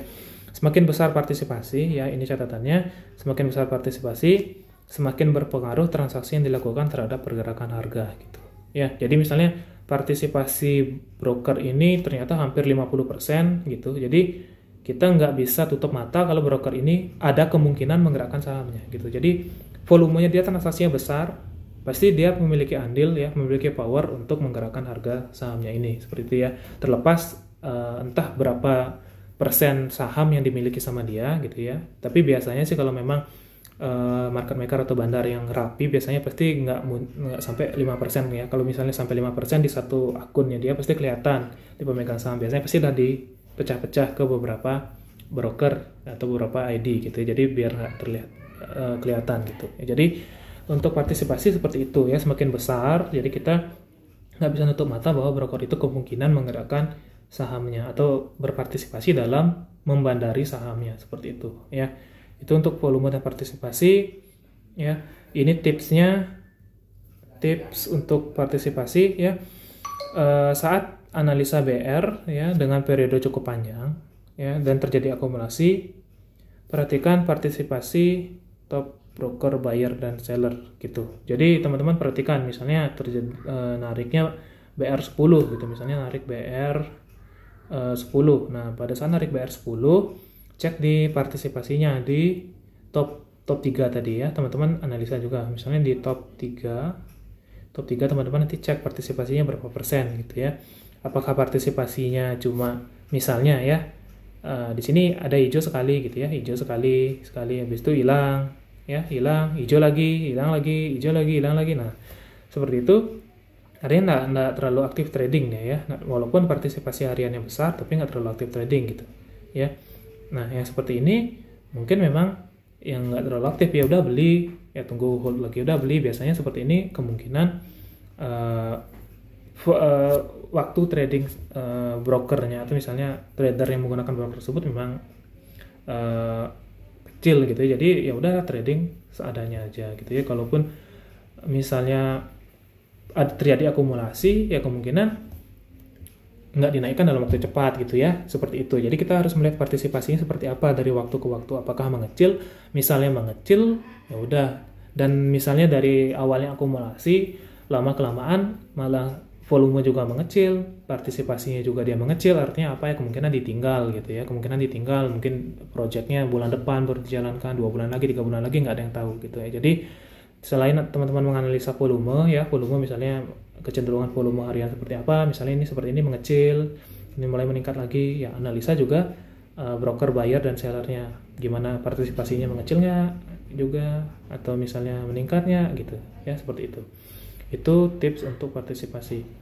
Semakin besar partisipasi ya, ini catatannya, semakin besar partisipasi semakin berpengaruh transaksi yang dilakukan terhadap pergerakan harga gitu ya. Jadi misalnya partisipasi broker ini ternyata hampir 50% gitu. Jadi kita nggak bisa tutup mata kalau broker ini ada kemungkinan menggerakkan sahamnya gitu. Jadi volumenya dia transaksinya besar, pasti dia memiliki andil ya, memiliki power untuk menggerakkan harga sahamnya ini seperti itu ya. Terlepas entah berapa persen saham yang dimiliki sama dia gitu ya. Tapi biasanya sih kalau memang market maker atau bandar yang rapi, biasanya pasti nggak sampai 5% ya. Kalau misalnya sampai 5% di satu akunnya dia pasti kelihatan di pemegang saham. Biasanya pasti udah dipecah-pecah ke beberapa broker atau beberapa ID gitu. Jadi biar nggak terlihat kelihatan gitu. Ya, jadi untuk partisipasi seperti itu ya, semakin besar, jadi kita nggak bisa nutup mata bahwa broker itu kemungkinan menggerakkan sahamnya atau berpartisipasi dalam membandari sahamnya seperti itu ya. Itu untuk volume dan partisipasi ya. Ini tipsnya, tips untuk partisipasi ya. Saat analisa BR ya dengan periode cukup panjang ya dan terjadi akumulasi, perhatikan partisipasi top broker, buyer dan seller gitu. Jadi teman-teman perhatikan misalnya terjadi nariknya BR 10 gitu, misalnya narik BR 10. Nah, pada saat narik BR 10, cek di partisipasinya di top 3 tadi ya. Teman-teman analisa juga. Misalnya di top 3 teman-teman nanti cek partisipasinya berapa persen gitu ya. Apakah partisipasinya cuma misalnya ya di sini ada hijau sekali gitu ya, hijau sekali habis itu hilang ya, hilang, hijau lagi, hilang lagi, hijau lagi, hilang lagi. Nah, seperti itu. Artinya nggak terlalu aktif trading ya, walaupun partisipasi hariannya besar, tapi nggak terlalu aktif trading gitu ya. Nah, yang seperti ini mungkin memang yang nggak terlalu aktif ya udah beli, ya tunggu hold lagi udah beli. Biasanya seperti ini kemungkinan waktu trading brokernya atau misalnya trader yang menggunakan broker tersebut memang kecil gitu ya. Jadi ya udah trading seadanya aja gitu ya. Kalaupun misalnya terjadi akumulasi, ya kemungkinan nggak dinaikkan dalam waktu cepat gitu ya, seperti itu. Jadi kita harus melihat partisipasinya seperti apa dari waktu ke waktu. Apakah mengecil? Misalnya mengecil, ya udah. Dan misalnya dari awalnya akumulasi, lama kelamaan malah volume juga mengecil, partisipasinya juga dia mengecil, artinya apa ya, kemungkinan ditinggal gitu ya, kemungkinan ditinggal, mungkin projectnya bulan depan baru dijalankan, 2 bulan lagi, 3 bulan lagi, nggak ada yang tahu gitu ya. Jadi selain teman-teman menganalisa volume ya, volume misalnya kecenderungan volume harian seperti apa, misalnya ini seperti ini mengecil, ini mulai meningkat lagi, ya analisa juga broker buyer dan sellernya, gimana partisipasinya, mengecil nggak juga, atau misalnya meningkatnya gitu ya, seperti itu. Itu tips untuk partisipasi.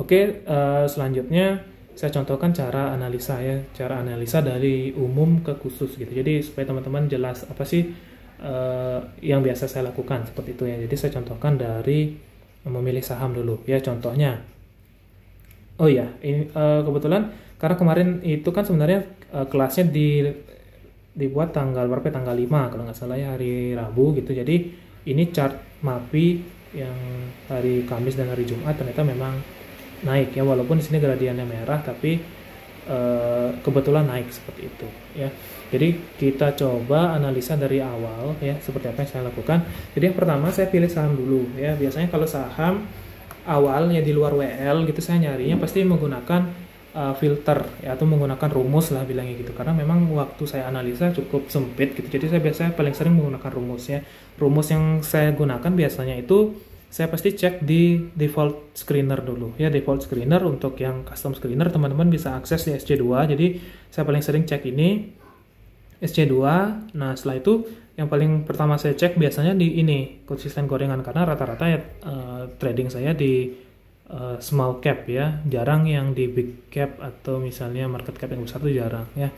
Oke, selanjutnya saya contohkan cara analisa ya, cara analisa dari umum ke khusus gitu. Jadi supaya teman-teman jelas apa sih yang biasa saya lakukan, seperti itu ya. Jadi saya contohkan dari memilih saham dulu ya, contohnya. Oh ya, ini kebetulan karena kemarin itu kan sebenarnya kelasnya dibuat tanggal berapa? Tanggal 5 kalau nggak salah ya, hari Rabu gitu. Jadi ini chart MAPI yang hari Kamis dan hari Jumat ternyata memang naik ya, walaupun di sini gradiennya merah, tapi kebetulan naik seperti itu ya. Jadi kita coba analisa dari awal ya, seperti apa yang saya lakukan. Jadi yang pertama saya pilih saham dulu ya. Biasanya kalau saham awalnya di luar WL gitu, saya nyarinya pasti menggunakan filter ya, atau menggunakan rumus lah bilangnya gitu, karena memang waktu saya analisa cukup sempit gitu. Jadi saya biasanya paling sering menggunakan rumus ya. Rumus yang saya gunakan biasanya itu saya pasti cek di default screener dulu ya. Default screener, untuk yang custom screener teman-teman bisa akses di SC2. Jadi saya paling sering cek ini SC2. Nah setelah itu yang paling pertama saya cek biasanya di ini konsisten gorengan, karena rata-rata ya trading saya di small cap ya, jarang yang di big cap atau misalnya market cap yang besar itu jarang ya.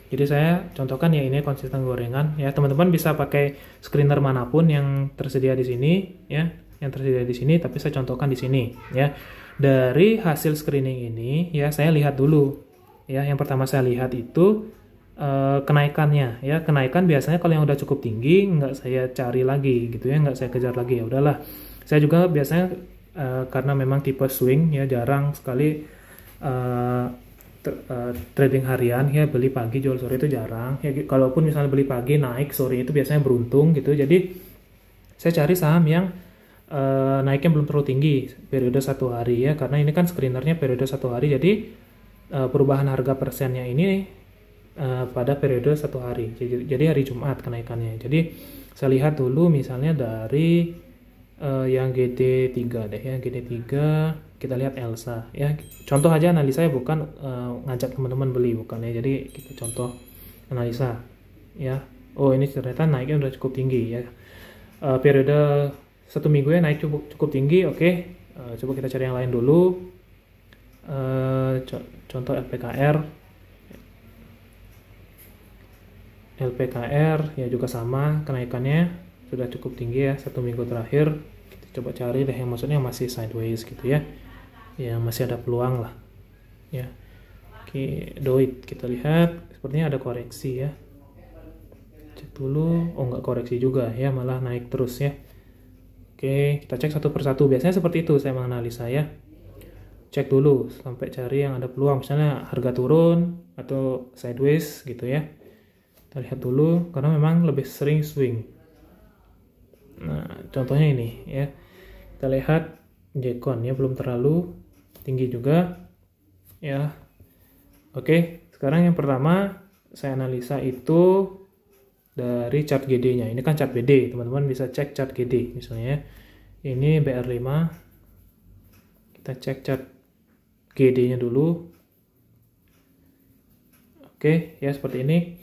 Jadi saya contohkan ya ini konsisten gorengan ya. Teman-teman bisa pakai screener manapun yang tersedia di sini ya, yang tersedia di sini, tapi saya contohkan di sini ya. Dari hasil screening ini ya, saya lihat dulu ya. Yang pertama saya lihat itu kenaikannya ya. Kenaikan biasanya kalau yang udah cukup tinggi nggak saya cari lagi gitu ya, nggak saya kejar lagi, ya udahlah. Saya juga biasanya karena memang tipe swing ya, jarang sekali trading harian ya, beli pagi jual sore itu jarang ya. Kalaupun misalnya beli pagi naik sore itu biasanya beruntung gitu. Jadi saya cari saham yang naiknya belum terlalu tinggi periode 1 hari ya, karena ini kan screenernya periode 1 hari. Jadi perubahan harga persennya ini pada periode 1 hari, jadi hari Jumat kenaikannya. Jadi saya lihat dulu misalnya dari yang GD3 deh ya, GD3 kita lihat Elsa ya. Contoh aja analisa ya, bukan ngajak teman-teman beli, bukan ya. Jadi kita contoh analisa ya. Oh ini ternyata naiknya udah cukup tinggi ya, periode 1 minggu ya naik cukup tinggi. Oke, coba kita cari yang lain dulu. Contoh LPKR ya, juga sama kenaikannya sudah cukup tinggi ya 1 minggu terakhir. Kita coba cari deh yang maksudnya masih sideways gitu ya, yang masih ada peluang lah ya. Oke, Doit kita lihat sepertinya ada koreksi ya, cek dulu. Oh nggak koreksi juga ya, malah naik terus ya. Oke, kita cek satu persatu. Biasanya seperti itu saya menganalisa ya, cek dulu sampai cari yang ada peluang, misalnya harga turun atau sideways gitu ya. Kita lihat dulu karena memang lebih sering swing. Nah contohnya ini ya, kita lihat Jekon ya, belum terlalu tinggi juga ya. Oke, sekarang yang pertama saya analisa itu dari chart GD nya. Ini kan chart BD, teman-teman bisa cek chart GD misalnya ya. Ini BR5, kita cek chart GD nya dulu. Oke ya, seperti ini.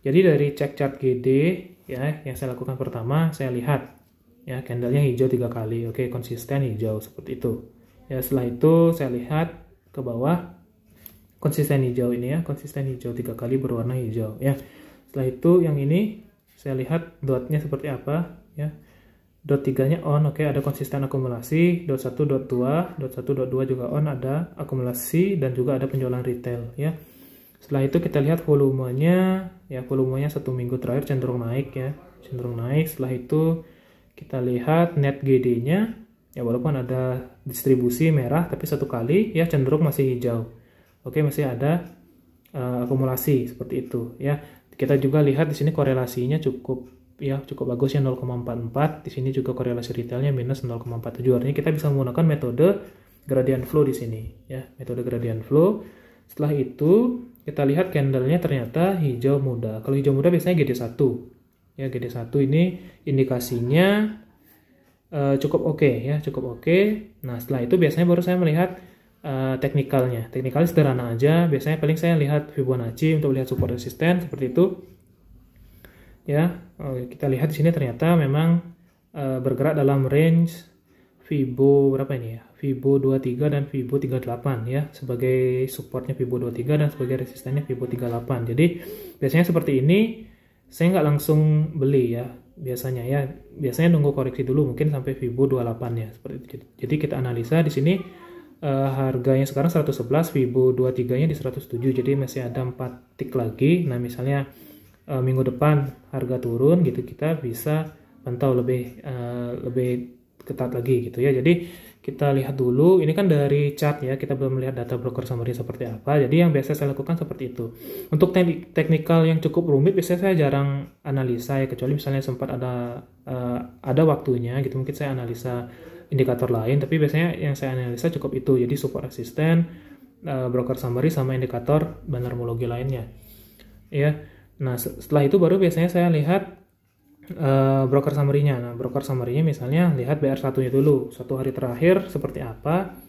Jadi dari cek chart GD ya, yang saya lakukan pertama, saya lihat ya candlenya hijau 3 kali. Oke, konsisten hijau seperti itu ya. Setelah itu saya lihat ke bawah, konsisten hijau ini ya, konsisten hijau 3 kali berwarna hijau ya. Setelah itu yang ini saya lihat dotnya seperti apa ya. dot 3-nya on, oke, ada konsisten akumulasi, dot 1, dot 2, juga on, ada akumulasi dan juga ada penjualan retail ya. Setelah itu kita lihat volumenya, ya volumenya 1 minggu terakhir cenderung naik ya, cenderung naik. Setelah itu kita lihat net GD-nya, ya walaupun ada distribusi merah tapi satu kali ya cenderung masih hijau. Oke, masih ada akumulasi seperti itu ya. Kita juga lihat di sini korelasinya cukup bagus ya, 0,44. Di sini juga korelasi retailnya minus 0,47. Artinya kita bisa menggunakan metode gradient flow di sini ya, metode gradient flow. Setelah itu kita lihat candlenya ternyata hijau muda. Kalau hijau muda biasanya GD1 ya, GD1 ini indikasinya cukup oke ya, cukup oke. Nah setelah itu biasanya baru saya melihat teknikalnya. Teknikalnya sederhana aja, biasanya paling saya lihat Fibonacci untuk lihat support resisten seperti itu ya. Kita lihat di sini ternyata memang bergerak dalam range Fibo berapa ini ya, Fibo 23 dan Fibo 38 ya, sebagai supportnya Fibo 23 dan sebagai resistennya Fibo 38. Jadi biasanya seperti ini saya nggak langsung beli ya, biasanya nunggu koreksi dulu mungkin sampai Fibo 28 ya, seperti itu. Jadi kita analisa di sini harganya sekarang 111, Fibo 23-nya di 107, jadi masih ada 4 tick lagi. Nah misalnya minggu depan harga turun gitu, kita bisa pantau lebih ketat lagi gitu ya. Jadi kita lihat dulu, ini kan dari chart ya, kita belum melihat data broker summary seperti apa. Jadi yang biasa saya lakukan seperti itu. Untuk teknikal yang cukup rumit biasanya saya jarang analisa ya, kecuali misalnya sempat ada waktunya gitu, mungkin saya analisa indikator lain, tapi biasanya yang saya analisa cukup itu. Jadi support resisten, broker summary sama indikator banarmologi lainnya ya. Nah setelah itu baru biasanya saya lihat broker summary-nya. Nah broker summary-nya misalnya lihat BR1-nya dulu, 1 hari terakhir seperti apa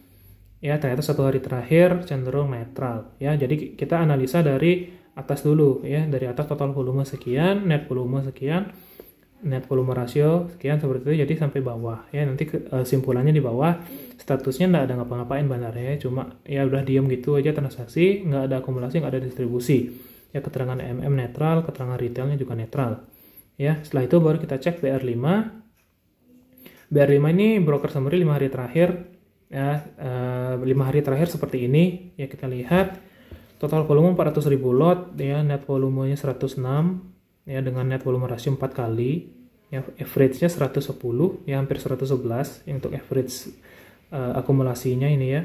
ya. Ternyata 1 hari terakhir cenderung netral ya. Jadi kita analisa dari atas dulu ya, dari atas total volume sekian, net volume sekian, net volume rasio sekian, seperti itu. Jadi sampai bawah ya, nanti simpulannya di bawah statusnya nggak ada ngapa-ngapain bandarnya, cuma ya udah diem gitu aja transaksi, nggak ada akumulasi, nggak ada distribusi ya. Keterangan MM netral, keterangan retailnya juga netral ya. Setelah itu baru kita cek BR5. BR5 ini broker summary 5 hari terakhir ya, 5 hari terakhir seperti ini ya. Kita lihat total volume 400.000 lot ya, net volumenya 106 ya, dengan net volume rasio 4 kali ya, average-nya 110 ya, hampir 111 ya, untuk average akumulasinya ini ya.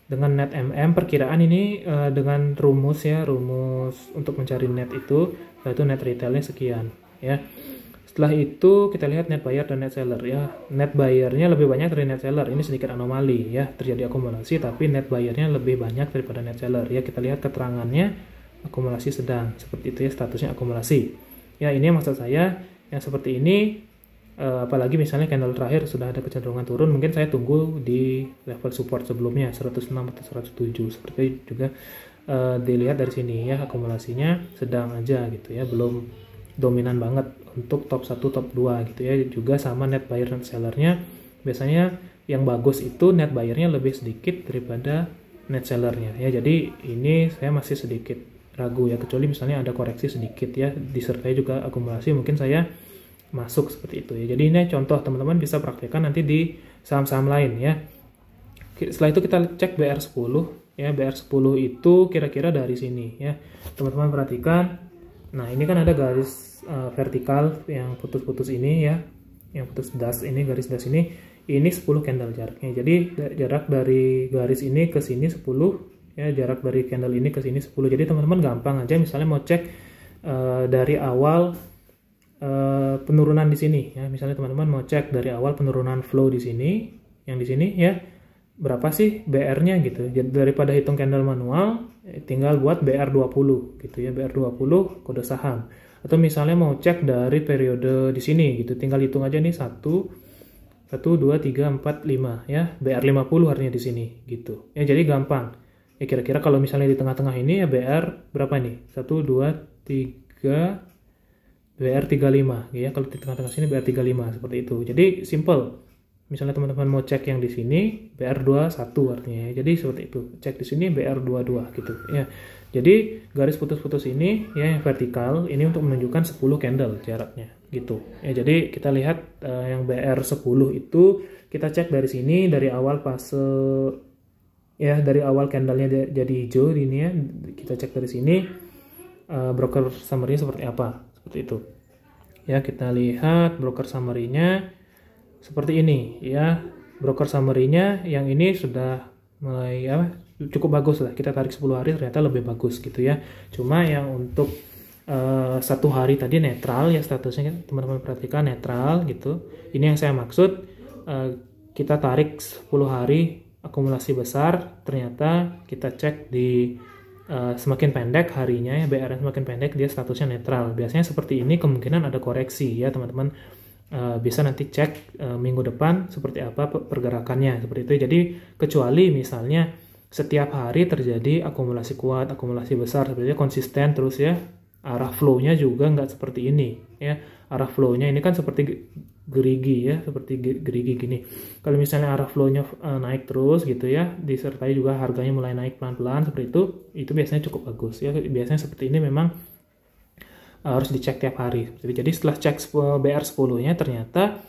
Dengan net MM perkiraan ini dengan rumus ya, rumus untuk mencari net itu, yaitu net retailnya sekian ya. Setelah itu kita lihat net buyer dan net seller ya. Net buyernya lebih banyak dari net seller, ini sedikit anomali ya, terjadi akumulasi tapi net buyernya lebih banyak daripada net seller ya. Kita lihat keterangannya akumulasi sedang, seperti itu ya, statusnya akumulasi ya. Ini maksud saya yang seperti ini. Apalagi misalnya candle terakhir sudah ada kecenderungan turun, mungkin saya tunggu di level support sebelumnya 106 atau 107. Seperti juga dilihat dari sini ya, akumulasinya sedang aja gitu ya, belum dominan banget untuk top 1 top 2 gitu ya. Juga sama net buyer dan sellernya, biasanya yang bagus itu net buyernya lebih sedikit daripada net sellernya ya. Jadi ini saya masih sedikit ragu ya, kecuali misalnya ada koreksi sedikit ya, disertai juga akumulasi, mungkin saya masuk seperti itu ya. Jadi ini contoh, teman-teman bisa praktekkan nanti di saham-saham lain ya. Setelah itu kita cek BR10 ya. BR10 itu kira-kira dari sini ya, teman-teman perhatikan. Nah ini kan ada garis vertikal yang putus-putus ini ya, yang putus das ini, garis das ini 10 candle jaraknya. Jadi jarak dari garis ini ke sini 10 ya, jarak dari candle ini ke sini 10. Jadi teman-teman gampang aja, misalnya mau cek dari awal penurunan di sini ya. Misalnya teman-teman mau cek dari awal penurunan flow di sini, yang di sini ya, berapa sih BR-nya gitu. Jadi daripada hitung candle manual, tinggal buat BR20 gitu ya, BR20 kode saham. Atau misalnya mau cek dari periode di sini gitu, tinggal hitung aja nih 1 2 3 4 5 ya, BR50 artinya di sini gitu. Ya jadi gampang. Ya kira-kira kalau misalnya di tengah-tengah ini ya BR berapa nih? 1 2 3 BR35 ya, kalau di tengah-tengah sini BR35 seperti itu. Jadi simple misalnya teman-teman mau cek yang di sini BR21 artinya ya. Jadi seperti itu. Cek di sini BR22 gitu ya. Jadi garis putus-putus ini ya yang vertikal ini untuk menunjukkan 10 candle jaraknya gitu. Ya jadi kita lihat yang BR10 itu kita cek dari sini dari awal fase ya, dari awal candlenya jadi hijau ini ya. Kita cek dari sini broker summary-nya seperti apa. Seperti itu. Ya, kita lihat broker summary-nya seperti ini ya. Broker summary-nya yang ini sudah mulai cukup bagus lah. Kita tarik 10 hari ternyata lebih bagus gitu ya. Cuma yang untuk 1 hari tadi netral ya, statusnya teman-teman perhatikan netral gitu. Ini yang saya maksud, kita tarik 10 hari akumulasi besar, ternyata kita cek di semakin pendek harinya ya, BR semakin pendek dia statusnya netral. Biasanya seperti ini kemungkinan ada koreksi ya teman-teman. Bisa nanti cek minggu depan seperti apa pergerakannya seperti itu. Jadi kecuali misalnya setiap hari terjadi akumulasi kuat, akumulasi besar seperti itu konsisten terus ya, arah flow-nya juga nggak seperti ini ya. Arah flow-nya ini kan seperti gerigi ya, seperti gerigi gini. Kalau misalnya arah flow-nya naik terus gitu ya, disertai juga harganya mulai naik pelan-pelan seperti itu biasanya cukup bagus ya. Biasanya seperti ini memang harus dicek tiap hari. Jadi setelah cek BR10-nya ternyata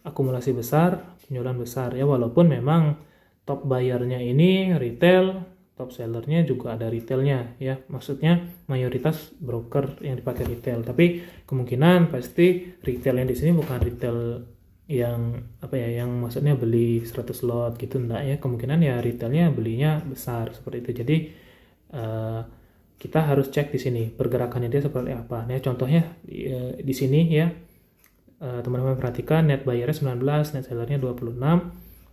akumulasi besar, penjualan besar ya, walaupun memang top buyer-nya ini retail, top seller-nya juga ada retailnya ya. Maksudnya mayoritas broker yang dipakai retail, tapi kemungkinan pasti retail yang di sini bukan retail yang yang maksudnya beli 100 lot gitu enggak ya. Kemungkinan ya retailnya belinya besar seperti itu. Jadi kita harus cek di sini pergerakannya dia seperti apa. Nah, contohnya di sini ya, teman-teman perhatikan net buyer-nya 19, net seller-nya 26.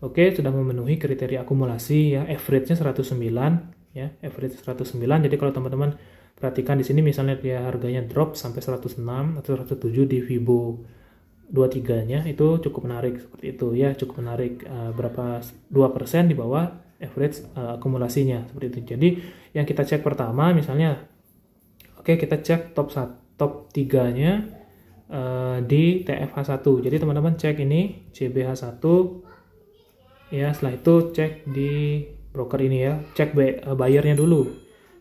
Oke, sudah memenuhi kriteria akumulasi ya, average-nya 109 ya, average 109. Jadi kalau teman-teman perhatikan di sini misalnya dia harganya drop sampai 106 atau 107 di Fibo 23-nya itu cukup menarik seperti itu ya, cukup menarik berapa 2% di bawah average akumulasinya seperti itu. Jadi yang kita cek pertama misalnya kita cek top 3-nya di TFH1. Jadi teman-teman cek ini CBH1 ya, setelah itu cek di broker ini ya, cek buyer-nya dulu.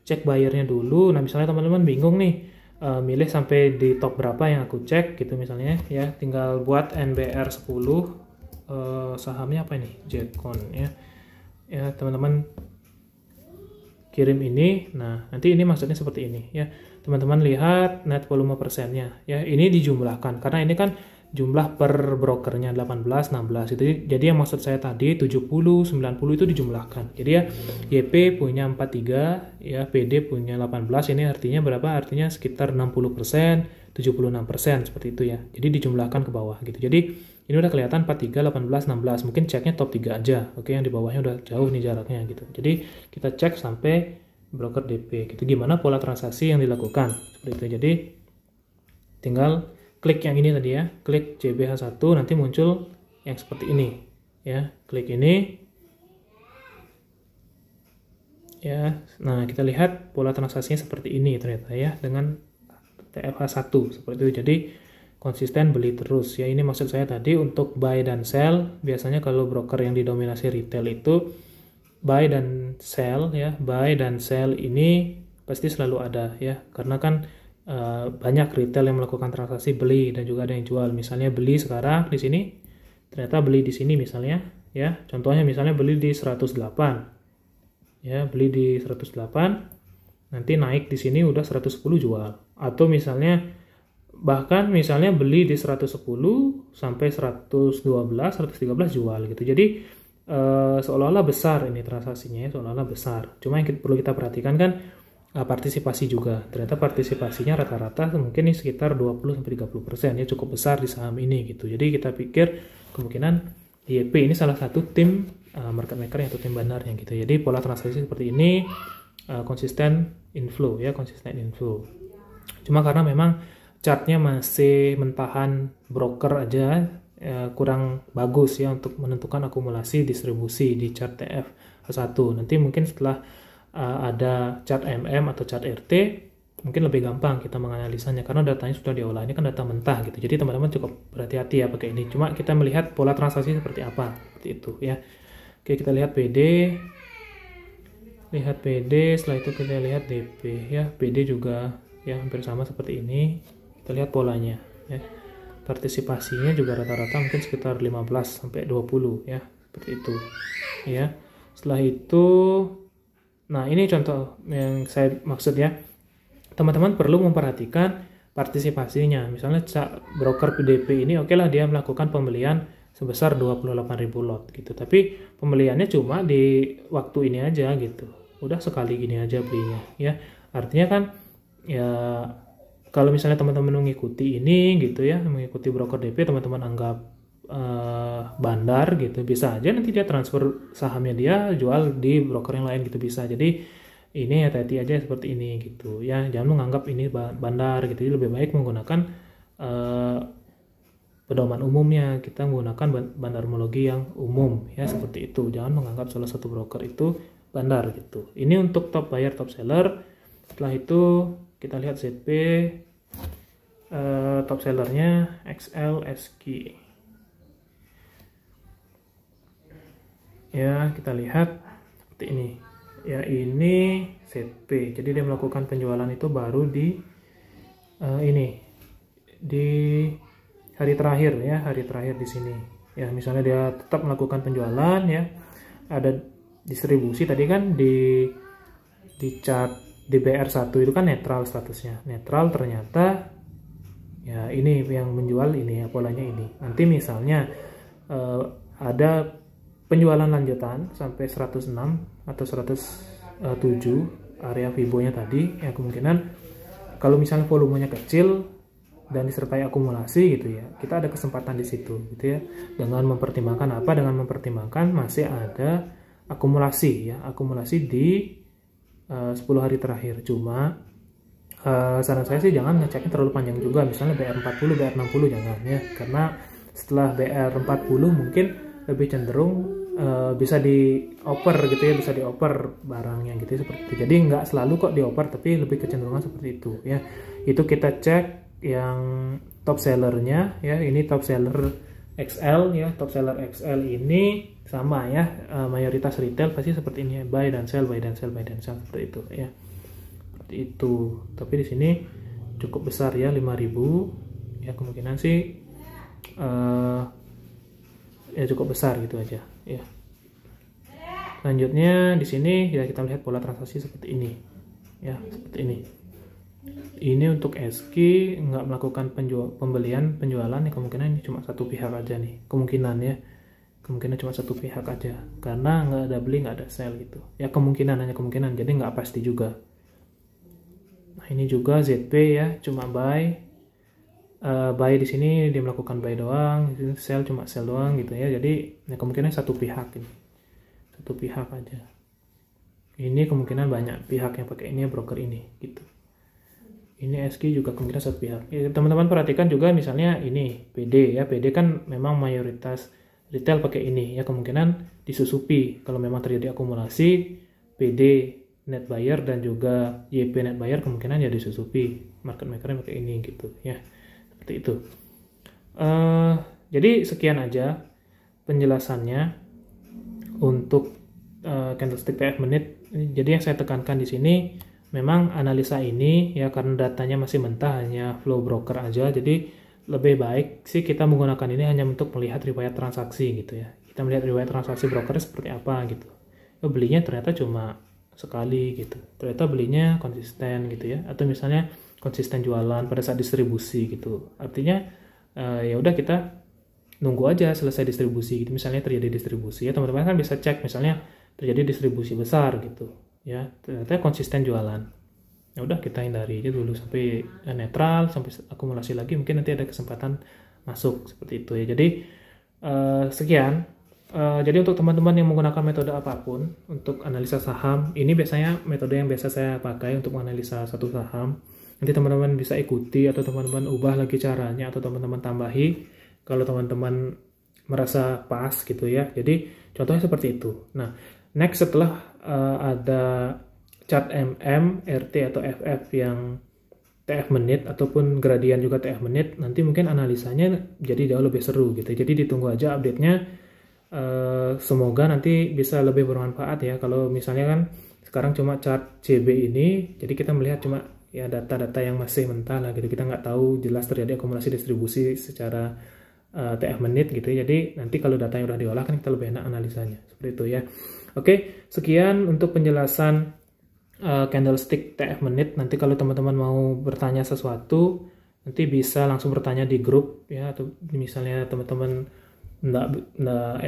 Cek buyer-nya dulu. Nah, misalnya teman-teman bingung nih milih sampai di top berapa yang aku cek gitu misalnya ya, tinggal buat NBR 10 sahamnya apa ini? Jetcon ya. Ya, teman-teman kirim ini. Nah, nanti ini maksudnya seperti ini ya. Teman-teman lihat net volume persennya ya. Ini dijumlahkan karena ini kan jumlah per brokernya 18, 16 itu. Jadi yang maksud saya tadi 70, 90 itu dijumlahkan. Jadi ya YP punya 43 ya, PD punya 18. Ini artinya berapa? Artinya sekitar 60%, 76% seperti itu ya. Jadi dijumlahkan ke bawah gitu. Jadi ini udah kelihatan 43, 18, 16. Mungkin ceknya top 3 aja. Oke, yang di bawahnya udah jauh nih jaraknya gitu. Jadi kita cek sampai broker DP gitu. Gimana pola transaksi yang dilakukan seperti itu. Jadi tinggal klik yang ini tadi ya. Klik CBH1 nanti muncul yang seperti ini ya. Klik ini. Ya. Nah, kita lihat pola transaksinya seperti ini ternyata ya dengan TFH1 seperti itu. Jadi konsisten beli terus ya. Ini maksud saya tadi untuk buy dan sell. Biasanya kalau broker yang didominasi retail itu buy dan sell ya. Buy dan sell ini pasti selalu ada ya, karena kan banyak retail yang melakukan transaksi beli dan juga ada yang jual. Misalnya beli sekarang di sini, ternyata beli di sini misalnya ya. Contohnya misalnya beli di 108 ya, beli di 108, nanti naik di sini udah 110 jual. Atau misalnya bahkan misalnya beli di 110 sampai 112, 113 jual gitu. Jadi seolah-olah besar ini transaksinya ya, seolah-olah besar. Cuma yang perlu kita perhatikan kan partisipasi juga. Ternyata partisipasinya rata-rata mungkin ini sekitar 20-30% ya, cukup besar di saham ini gitu. Jadi kita pikir kemungkinan YP ini salah satu tim market maker atau tim bandarnya gitu. Jadi pola transaksi seperti ini konsisten inflow ya, konsisten inflow. Cuma karena memang chartnya masih mentahan broker aja, kurang bagus ya untuk menentukan akumulasi distribusi di chart TF1. Nanti mungkin setelah ada chart MM atau chart RT, mungkin lebih gampang kita menganalisanya karena datanya sudah diolah. Ini kan data mentah gitu. Jadi teman-teman cukup berhati-hati ya pakai ini. Cuma kita melihat pola transaksi seperti apa, seperti itu ya. Oke, kita lihat PD. Lihat PD, setelah itu kita lihat DP ya. PD juga ya hampir sama seperti ini. Kita lihat polanya ya. Partisipasinya juga rata-rata mungkin sekitar 15 sampai 20 ya. Seperti itu ya. Setelah itu, nah ini contoh yang saya maksud ya. Teman-teman perlu memperhatikan partisipasinya. Misalnya broker PDP ini oke lah dia melakukan pembelian sebesar 28.000 lot gitu. Tapi pembeliannya cuma di waktu ini aja gitu. Udah sekali gini aja belinya ya. Artinya kan ya kalau misalnya teman-teman mengikuti ini gitu ya, mengikuti broker DP, teman-teman anggap bandar gitu, bisa aja nanti dia transfer sahamnya dia jual di broker yang lain gitu, bisa. Jadi ini hati-hati aja seperti ini gitu ya, jangan menganggap ini bandar gitu. Jadi lebih baik menggunakan pedoman umumnya, kita menggunakan bandarmologi yang umum ya, seperti itu. Jangan menganggap salah satu broker itu bandar gitu. Ini untuk top buyer, top seller. Setelah itu kita lihat ZP, top sellernya XL, SQ ya, kita lihat seperti ini ya. Ini ZP, jadi dia melakukan penjualan itu baru di ini di hari terakhir ya, hari terakhir di sini ya. Misalnya dia tetap melakukan penjualan ya, ada distribusi tadi kan di chart di BR1 itu kan netral statusnya, netral. Ternyata ya ini yang menjual ini ya, polanya ini. Nanti misalnya ada penjualan lanjutan sampai 106 atau 107 area Fibo-nya tadi ya, kemungkinan kalau misalnya volumenya kecil dan disertai akumulasi gitu ya, kita ada kesempatan di situ gitu ya. Dengan mempertimbangkan apa? Dengan mempertimbangkan masih ada akumulasi ya, akumulasi di 10 hari terakhir. Cuma saran saya sih jangan ngeceknya terlalu panjang juga, misalnya BR40, BR60 jangan ya, karena setelah BR40 mungkin lebih cenderung bisa dioper gitu ya, bisa dioper barangnya gitu ya, seperti itu. Jadi nggak selalu kok dioper, tapi lebih kecenderungan seperti itu ya. Itu kita cek yang top sellernya ya. Ini top seller XL ya, top seller XL ini sama ya, mayoritas retail pasti seperti ini, buy dan sell, buy dan sell, buy dan sell, seperti itu ya, seperti itu. Tapi di sini cukup besar ya, 5.000 ya, kemungkinan sih ya cukup besar gitu aja ya. Selanjutnya di sini ya kita lihat pola transaksi seperti ini ya, seperti ini. Ini untuk SQ nggak melakukan pembelian penjualan ya, kemungkinan ini cuma satu pihak aja nih, kemungkinan ya, kemungkinan cuma satu pihak aja karena nggak ada beli nggak ada sell gitu ya, kemungkinan, hanya kemungkinan, jadi nggak pasti juga. Nah ini juga ZP ya, cuma buy. Buy di sini dia melakukan buy doang, sell cuma sell doang gitu ya. Jadi ya kemungkinan satu pihak ini, satu pihak aja. Ini kemungkinan banyak pihak yang pakai ini, broker ini gitu. Ini SQ juga kemungkinan satu pihak. Ya, teman-teman perhatikan juga misalnya ini PD ya, PD kan memang mayoritas retail pakai ini ya, kemungkinan disusupi kalau memang terjadi akumulasi PD net buyer dan juga YP net buyer, kemungkinan ya disusupi market makernya pakai ini gitu ya. Seperti itu. Jadi sekian aja penjelasannya untuk candlestick PF menit. Jadi yang saya tekankan di sini memang analisa ini ya, karena datanya masih mentah, hanya flow broker aja. Jadi lebih baik sih kita menggunakan ini hanya untuk melihat riwayat transaksi gitu ya. Kita melihat riwayat transaksi broker seperti apa gitu. Belinya ternyata cuma sekali gitu. Ternyata belinya konsisten gitu ya. Atau misalnya konsisten jualan pada saat distribusi gitu. Artinya ya udah kita nunggu aja selesai distribusi gitu. Misalnya terjadi distribusi ya, teman-teman kan bisa cek misalnya terjadi distribusi besar gitu ya, ternyata konsisten jualan. Ya udah kita hindari aja dulu sampai netral, sampai akumulasi lagi, mungkin nanti ada kesempatan masuk seperti itu ya. Jadi sekian. Jadi untuk teman-teman yang menggunakan metode apapun untuk analisa saham, ini biasanya metode yang biasa saya pakai untuk menganalisa satu saham. Nanti teman-teman bisa ikuti atau teman-teman ubah lagi caranya atau teman-teman tambahi kalau teman-teman merasa pas gitu ya. Jadi contohnya seperti itu. Nah, next setelah ada chart MM, RT atau FF yang TF menit ataupun gradien juga TF menit, nanti mungkin analisanya jadi jauh lebih seru gitu. Jadi ditunggu aja update-nya. Semoga nanti bisa lebih bermanfaat ya. Kalau misalnya kan sekarang cuma chart CB ini, jadi kita melihat cuma ya data-data yang masih mentah lah gitu. Kita nggak tahu jelas terjadi akumulasi distribusi secara TF menit gitu. Jadi nanti kalau datanya udah diolah kan kita lebih enak analisanya. Seperti itu ya. Oke, sekian untuk penjelasan candlestick TF menit. Nanti kalau teman-teman mau bertanya sesuatu, nanti bisa langsung bertanya di grup ya, atau misalnya teman-teman nggak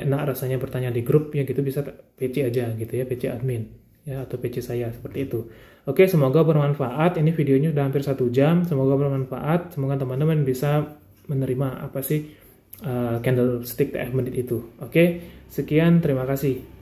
enak rasanya bertanya di grup ya gitu, bisa PC aja gitu ya, PC admin ya, atau PC saya seperti itu. Oke, semoga bermanfaat. Ini videonya udah hampir 1 jam. Semoga bermanfaat. Semoga teman-teman bisa menerima apa sih candlestick TF menit itu. Oke, sekian, terima kasih.